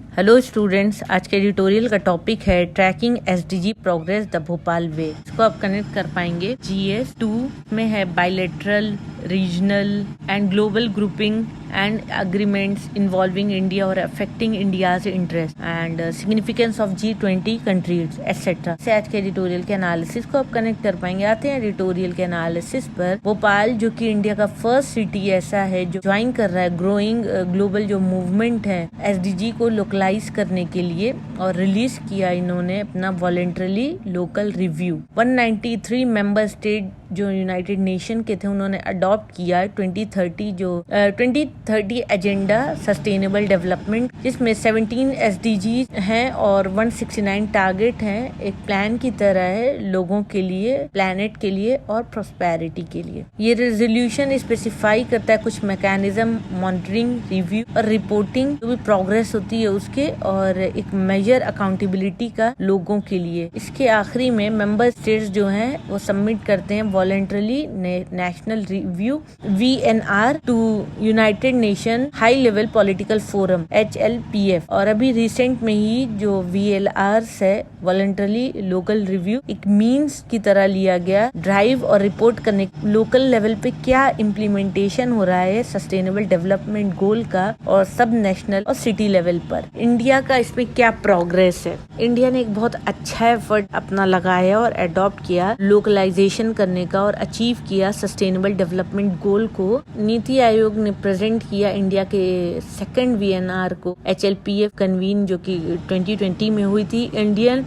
Hello students, आज के editorial का टॉपिक है tracking SDG progress the Bhopal way. इसको आप कनेक्ट कर पाएंगे जीएस 2 में है bilateral, regional and global grouping and agreements involving India और affecting India's interest and significance of G20 countries etcetera से आज के एडिटोरियल के एनालिसिस को आप कनेक्ट कर पाएंगे। आते हैं एडिटोरियल के एनालिसिस पर। भोपाल जो कि इंडिया का फर्स्ट सिटी ऐसा है जो ज्वाइन कर रहा है ग्रोइंग ग्लोबल जो मूवमेंट है एसडीजी को लोकलाइज करने के लिए, और रिलीज किया इन्होंने अपना voluntarily local review. 193 member state जो यूनाइटेड नेशन के थे उन्होंने अडॉप्ट किया 2030 एजेंडा सस्टेनेबल डेवलपमेंट, जिसमें 17 एसडीजी हैं और 169 टारगेट हैं। एक प्लान की तरह है लोगों के लिए, प्लैनेट के लिए और प्रॉस्पेरिटी के लिए। ये रेजोल्यूशन स्पेसिफाई करता है कुछ मैकेनिज्म, मॉनिटरिंग, रिव्यू और रिपोर्टिंग जो भी प्रोग्रेस होती है उसके, और एक मेजर अकाउंटेबिलिटी का लोगों के लिए। इसके आखिरी में मेंबर स्टेट्स जो हैं वो सबमिट करते हैं voluntarily national review VNR to United Nation high level political forum HLPF। और अभी रिसेंट में ही जो VLR है वॉलेंटरली लोकल रिव्यू एक मीन्स की तरह लिया गया ड्राइव और रिपोर्ट करने लोकल लेवल पे क्या इम्प्लीमेंटेशन हो रहा है सस्टेनेबल डेवलपमेंट गोल का, और सब नेशनल और सिटी लेवल पर इंडिया का इसमें क्या प्रोग्रेस है। इंडिया ने एक बहुत अच्छा एफर्ट अपना लगाया और अडॉप्ट किया लोकलाइजेशन करने का और अचीव किया सस्टेनेबल डेवलपमेंट गोल को। नीति आयोग ने प्रेजेंट किया इंडिया के सेकंड VNR को HLPF कन्वीन जो कि 2020 में हुई थी। Indian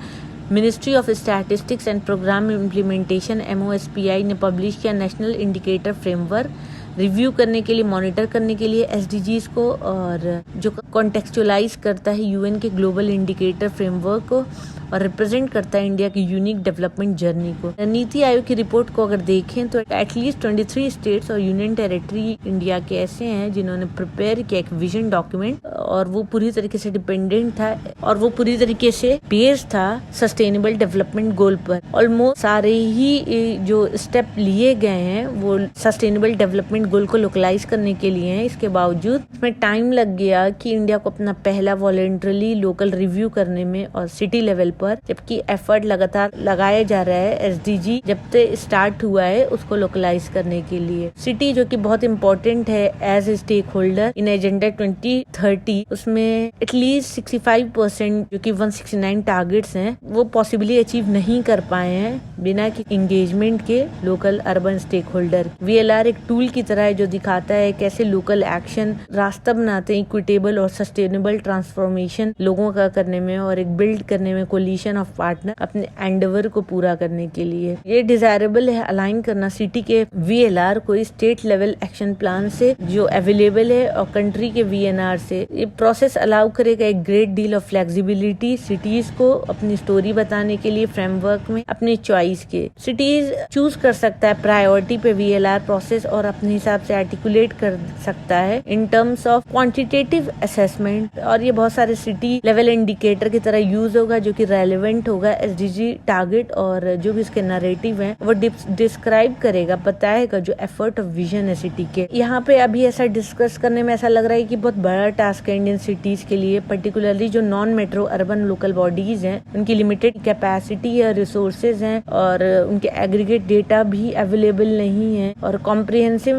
ministry of statistics and programme implementation MOSPI ने पब्लिश किया नेशनल इंडिकेटर फ्रेमवर्क रिव्यू करने के लिए, मॉनिटर करने के लिए एसडीजीज को, और जो कॉन्टेक्चुअलाइज करता है यूएन के ग्लोबल इंडिकेटर फ्रेमवर्क को और रिप्रेजेंट करता है इंडिया की यूनिक डेवलपमेंट जर्नी को। नीति आयोग की रिपोर्ट को अगर देखें तो एटलीस्ट 23 स्टेट्स और यूनियन टेरिटरी इंडिया के ऐसे हैं जिन्होंने प्रिपेयर किया एक विजन डॉक्यूमेंट, और वो पूरी तरीके से डिपेंडेंट था और वो पूरी तरीके से बेस्ड था सस्टेनेबल डेवलपमेंट गोल पर। ऑलमोस्ट सारे ही जो स्टेप लिए गए हैं वो सस्टेनेबल डेवलपमेंट गोल को लोकलाइज करने के लिए हैं। इसके बावजूद इसमें टाइम लग गया कि इंडिया को अपना पहला वॉलेंटरली लोकल रिव्यू करने में और सिटी लेवल पर, जबकि एफर्ट लगातार लगाया जा रहा है एसडीजी जब से स्टार्ट हुआ है उसको लोकलाइज करने के लिए। सिटी जो कि बहुत इंपॉर्टेंट है as a stake holder in agenda 2030, उसमें एटलीस्ट 65% जो कि 169 टारगेट्स हैं वो पॉसिबली अचीव नहीं कर पाए हैं बिना कि एंगेजमेंट के local urban stake holder. VLR एक टूल की तरह है जो दिखाता है कैसे लोकल एक्शन रास्ता बनाते हैं इक्विटेबल और सस्टेनेबल ट्रांसफॉर्मेशन लोगों का करने में और एक बिल्ड करने में कोलिशन ऑफ पार्टनर अपने एंडेवर को पूरा करने के लिए। ये डिजायरेबल है अलाइन करना सिटी के VLR को स्टेट लेवल एक्शन प्लान से जो अवेलेबल है और कंट्री के VNR से। ये प्रोसेस अलाउ करेगा एक great deal of flexibility cities को अपनी स्टोरी बताने के लिए फ्रेमवर्क में अपनी चॉइस के। सिटीज चूज कर सकता है प्रायोरिटी पे VLR प्रोसेस और अपने हिसाब से आर्टिकुलेट कर सकता है in terms of quantitative assessment, और ये बहुत सारे सिटी लेवल इंडिकेटर की तरह यूज होगा जो कि रेलेवेंट होगा एसडीजी टारगेट, और जो भी इसके नैरेटिव है वो डिस्क्राइब करेगा, बताएगा जो एफर्ट ऑफ विजन है सिटी के। यहाँ पे अभी ऐसा डिस्कस करने में ऐसा लग रहा है कि बहुत बड़ा टास्क है इंडियन सिटीज के लिए, पर्टिकुलरली जो non metro urban local bodies हैं उनकी लिमिटेड कैपेसिटी या रिसोर्सेज हैं और उनके एग्रीगेट डेटा भी अवेलेबल नहीं है, और कॉम्प्रिहेंसिव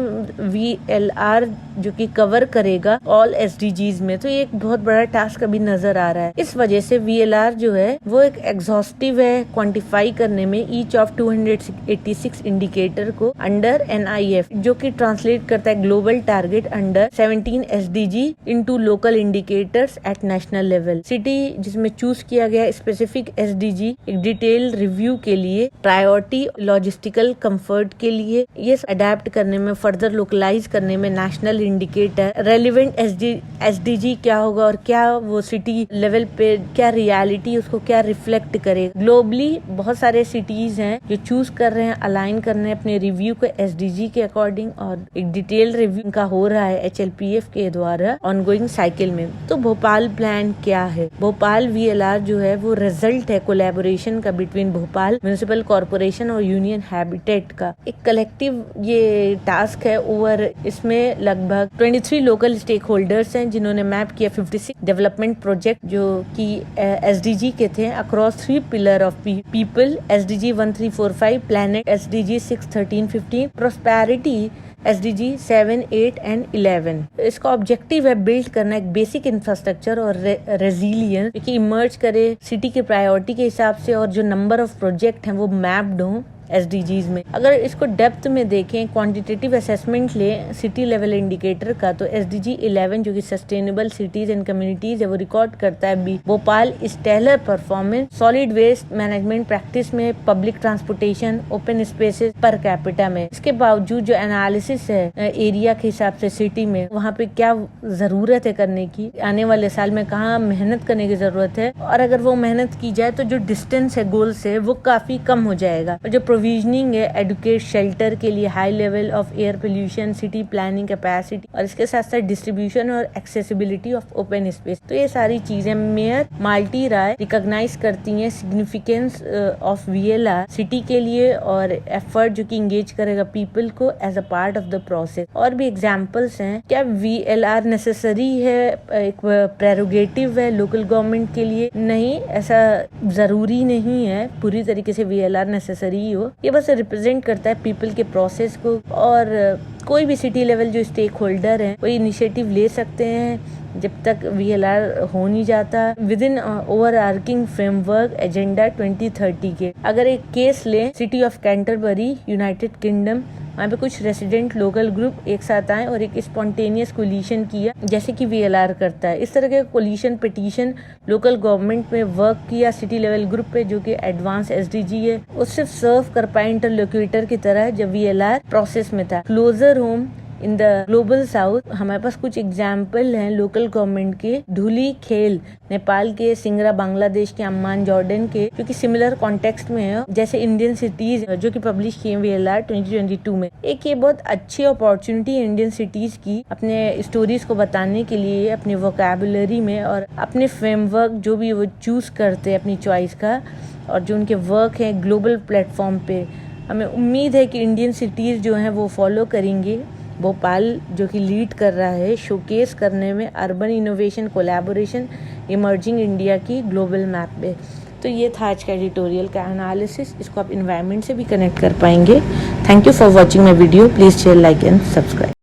VLR जो कि कवर करेगा ऑल एसडीजीज में। तो ये एक बहुत बड़ा टास्क अभी नजर आ रहा है। इस वजह से VLR जो है वो एक एग्जॉस्टिव है क्वांटिफाई करने में ईच ऑफ 286 इंडिकेटर को अंडर NIF, जो कि ट्रांसलेट करता है global target under 17 SDG into local indicators at national level. City जिसमें चूज किया गया स्पेसिफिक SDG एक डिटेल रिव्यू के लिए, प्रायोरिटी लॉजिस्टिकल कंफर्ट के लिए, ये अडेप्ट करने में, फर्दर लोकलाइज करने में नेशनल इंडिकेटर रेलिवेंट SDG क्या होगा और क्या वो सिटी लेवल पे क्या रियलिटी उसको क्या क्या रिफ्लेक्ट करे। ग्लोबली बहुत सारे सिटीज हैं जो चूज कर रहे हैं, अलाइन कर रहे हैं अपने रिव्यू को SDG के अकॉर्डिंग, और एक डिटेल रिव्यू का हो रहा है HLPF के द्वारा ऑनगोइंग साइकिल में। तो भोपाल प्लान क्या है? भोपाल VLR जो है वो रिजल्ट है कोलैबोरेशन का बिटवीन भोपाल म्युनिसिपल कॉर्पोरेशन और यूनियन हैबिटेट का। एक कलेक्टिव ये टास्क है ओवर, इसमें लगभग 23 लोकल स्टेक होल्डर्स हैं जिन्होंने मैप किया 56 डेवलपमेंट प्रोजेक्ट जो कि SDG के थे across 3 pillar of people, SDG 1345, planet SDG 6, 13, 15, prosperity SDG 7, 8 and 11। इसका ऑब्जेक्टिव है बिल्ड करना एक बेसिक इंफ्रास्ट्रक्चर और रेजिलियंस कि इमर्ज करे सिटी के प्रायोरिटी के हिसाब से, और जो नंबर ऑफ प्रोजेक्ट हैं वो मैप्ड हों SDGs में। अगर इसको डेप्थ में देखें, क्वांटिटेटिव असेसमेंट लें सिटी लेवल इंडिकेटर का, तो SDG 11 जो कि सस्टेनेबल सिटीज एंड कम्युनिटीज है वो रिकॉर्ड करता है Bhopal stellar performance solid waste management practice में, public transportation, open spaces per capita में। इसके बावजूद जो एनालिसिस है एरिया के हिसाब से सिटी में, वहाँ पे क्या जरूरत है करने की, आने वाले साल में कहाँ मेहनत करने की जरूरत है, और अगर वो मेहनत की जाए तो जो डिस्टेंस है गोल से वो काफी कम हो जाएगा। और जो प्रोविजनिंग है एडुकेट शेल्टर के लिए, high level of air pollution, city planning capacity, और इसके साथ साथ डिस्ट्रीब्यूशन और एक्सेसिबिलिटी ऑफ ओपन स्पेस। तो ये सारी चीजें मेयर माल्टी राय रिकॉग्नाइज करती हैं सिग्निफिकेंस ऑफ VLR सिटी के लिए, और एफर्ट जो कि इंगेज करेगा पीपल को as a part of the process. और भी एग्जाम्पल्स हैं। क्या VLR नेसेसरी है, एक प्रेरोगेटिव है लोकल गवर्नमेंट के लिए? नहीं, ऐसा जरूरी नहीं है पूरी तरीके से VLR नेसेसरी हो। ये बस रिप्रेजेंट करता है पीपल के प्रोसेस को, और कोई भी सिटी लेवल जो स्टेक होल्डर है वो इनिशिएटिव ले सकते हैं जब तक VLR हो नहीं जाता within overarching framework agenda 2030 के। अगर एक केस लें, city of Canterbury United Kingdom, वहाँ पे कुछ रेसिडेंट लोकल ग्रुप एक साथ आए और एक स्पॉन्टेनियस कोलिशन किया जैसे कि VLR करता है। इस तरह के कोलिशन पिटीशन लोकल गवर्नमेंट में वर्क किया सिटी लेवल ग्रुप पे, जो कि एडवांस SDG है, वो सिर्फ सर्व कर पाए इंटरलोक्यूटर की तरह जब VLR प्रोसेस में था। Closer home in the global south, हमारे पास कुछ एग्जाम्पल हैं लोकल गवर्नमेंट के। धुली खेल नेपाल के, सिंगरा बांग्लादेश के, अम्मान जॉर्डन के, जो कि सिमिलर कॉन्टेक्स्ट में है जैसे इंडियन सिटीज जो कि पब्लिश किए VLR 2022 में। एक ये बहुत अच्छी अपॉर्चुनिटी है इंडियन सिटीज की अपने स्टोरीज को बताने के लिए अपनी वोकैबुलरी में, और अपने फ्रेमवर्क जो भी वो चूज करते हैं अपनी चॉइस का, और जो उनके वर्क है ग्लोबल प्लेटफॉर्म पे। हमें उम्मीद है कि इंडियन सिटीज जो हैं वो फॉलो करेंगे। भोपाल जो कि लीड कर रहा है शोकेस करने में urban innovation collaboration emerging India की ग्लोबल मैप पे। तो ये था आज का एडिटोरियल का एनालिसिस। इसको आप इन्वायरमेंट से भी कनेक्ट कर पाएंगे। Thank you for watching my video. Please share, like and subscribe.